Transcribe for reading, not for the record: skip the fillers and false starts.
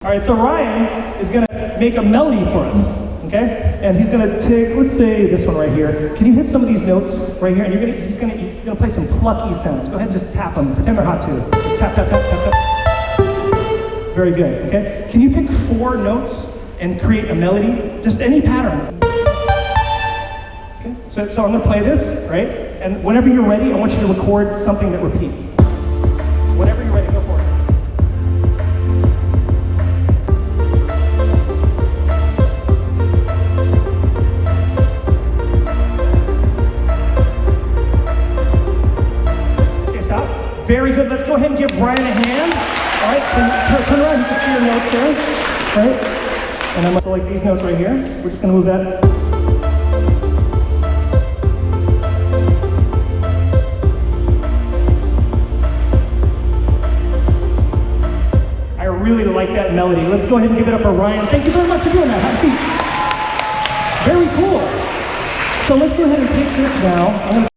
All right, so Ryan is going to make a melody for us, okay? And he's going to take, let's say this one right here. Can you hit some of these notes right here? And he's going to play some plucky sounds. Go ahead and just tap them. Pretend they're hot too. Tap, tap, tap, tap, tap. Very good, okay? Can you pick 4 notes and create a melody? Just any pattern. Okay, so I'm going to play this, right? And whenever you're ready, I want you to record something that repeats. Whenever you're ready, go for it. Very good. Let's go ahead and give Ryan a hand. All right, so turn around. You can see your notes there, right? And I'm also like these notes right here. We're just going to move that. I really like that melody. Let's go ahead and give it up for Ryan. Thank you very much for doing that. Have a seat. Very cool. So let's go ahead and take this now. I'm going to